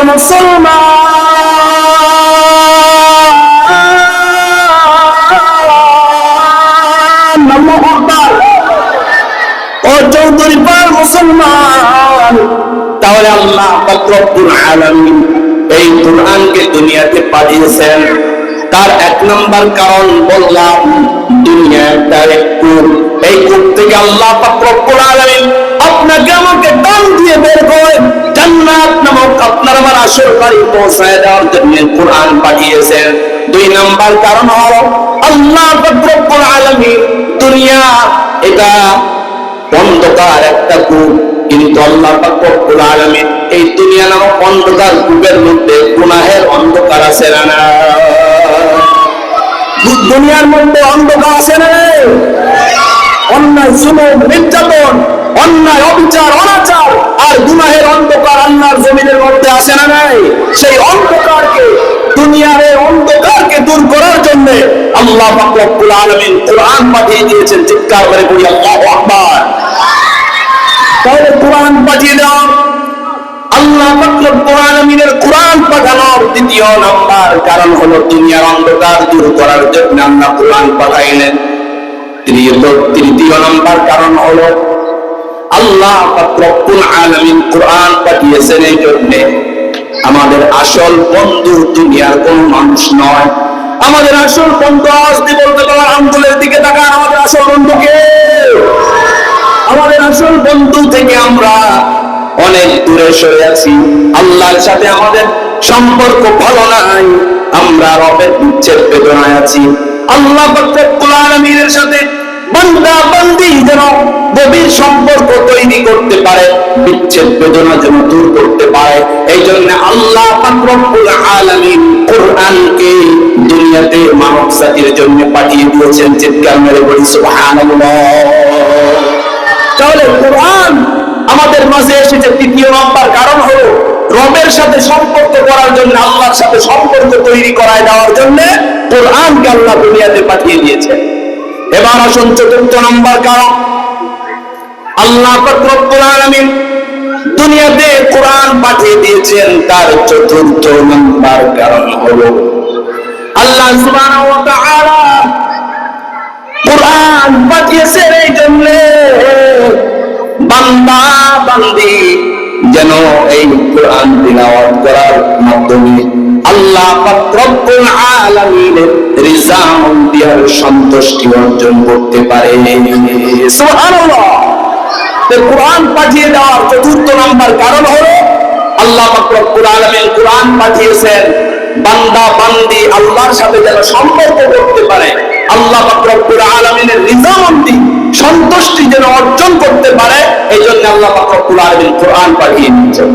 মুসলমান, ও চৌধুরী পাড়ার মুসলমান, তাহলে আল্লাহ পাক রব্বুল আলামিন এই কুরআনকে দুনিয়াতে পাঠিয়েছেন। তার এক নম্বর কারণ বললাম, দুনিয়া একটা কূপ। এই কূপ থেকে আল্লাহ পাক রব্বুল আলামিন আপনাকে আমাকে টান দিয়ে বের করে জান্নাত নামক আপনার আমার আসল বাড়ি পৌঁছায় দেওয়ার জন্য কুরআন পাঠিয়েছেন। দুই নম্বর কারণ হলো আল্লাহ পাক রব্বুল আলামিন দুনিয়া এটা অন্ধকার একটা কূপ, কিন্তু আল্লাহ পাক রব্বুল আলামিন এই দুনিয়া নামক অন্ধকার কূপের মধ্যে গুনাহের অন্ধকার আছে না? দুনিয়ার মধ্যে অন্ধকার আছে না? অন্যায়, জুলুম, নির্যাতন, অন্যায়, অবিচার, অনাচার আর গুনাহের অন্ধকার আল্লাহর জমিনের মধ্যে আছে না নাই? সেই অন্ধকারকে, দুনিয়ার এই অন্ধকারকে দূর করার জন্য আল্লাহ পাক রব্বুল আলামিন কুরআন পাঠিয়ে দিয়েছেন। চিৎকার করে বলি আল্লাহু আকবার। তাহলে কুরআন পাঠিয়ে দাও, আল্লাহ পাক রব্বুল আলামিনের কুরআন পাঠানোর দ্বিতীয় নাম্বার কারণ হলো দুনিয়ার অন্ধকার দূর করার জন্য আল্লাহ কুরআন পাঠাইলেন। তৃতীয় নাম্বার কারণ হলো আল্লাহ পাক রব্বুল আলামিন কুরআন পাঠিয়েছেন এই জন্য আমাদের আসল বন্ধু দুনিয়ার কোন মানুষ নয়। আমাদের আসল বন্ধু, আজ বলতে পারো আঙ্গুলের দিকে তাকান, আমাদের আসল বন্ধু কে? আমাদের আসল বন্ধু থেকে আমরা অনেক দূরে সরে আছি। আল্লাহর সাথে আমাদের সম্পর্ক ভালো নাই, আমরা রবের বিচ্ছেদ বেদনায় আছি। আল্লাহ পাক রব্বুল আলামিনের সাথে বান্দা বান্দি যেন গভীর সম্পর্ক তৈরি করতে পারে, বিচ্ছেদ বেদনা যেন দূর করতে পারে, এই জন্য আল্লাহ পাক রব্বুল আলামিন কুরআনকে দুনিয়াতে মানব জাতির জন্য পাঠিয়ে দিয়েছেন। চিৎকার মেরে বলি সুবহানাল্লাহ। তাহলে কুরআন আমাদের মাঝে এসেছে তৃতীয় নম্বর কারণ হলো রবের সাথে সম্পর্ক করার জন্য, আল্লাহর সাথে সম্পর্ক তৈরি করায় দেওয়ার জন্য কুরআনকে আল্লাহ দুনিয়াতে পাঠিয়ে দিয়েছে। এবার আসুন চতুর্থ নম্বর কারণ, আল্লাহ পাক রব্বুল আলামিন দুনিয়াতে কুরআন পাঠিয়ে দিয়েছেন। তার চতুর্থ নম্বর কারণ হলো আল্লাহ সুবহানাহু ওয়া তাআলা কুরআন পাঠিয়েছেন এই জন্য বান্দা বান্দি যেন এই কুরআন তিলাওয়াত করার মাধ্যমে আল্লাহ পাক রব্বুল আলামিনের রিজাউদ্দিয়ার সন্তুষ্টি অর্জন করতে পারে। সুবহানাল্লাহ। কুরআন পাঠিয়ে দেওয়ার চতুর্থ নম্বর কারণ হলো আল্লাহ পাক রব্বুল আলামিন কুরআন পাঠিয়েছেন বান্দা বান্দি আল্লাহর সাথে যেন সম্পর্ক করতে পারে, আল্লাহ পাক রব্বুল আলামিনের রিজাউদ্দি সন্তুষ্টি যেন অর্জন করতে পারে, এই জন্য আল্লাহ পাক রব্বুল আলামিন কুরআন পাঠিয়ে দিয়েছেন।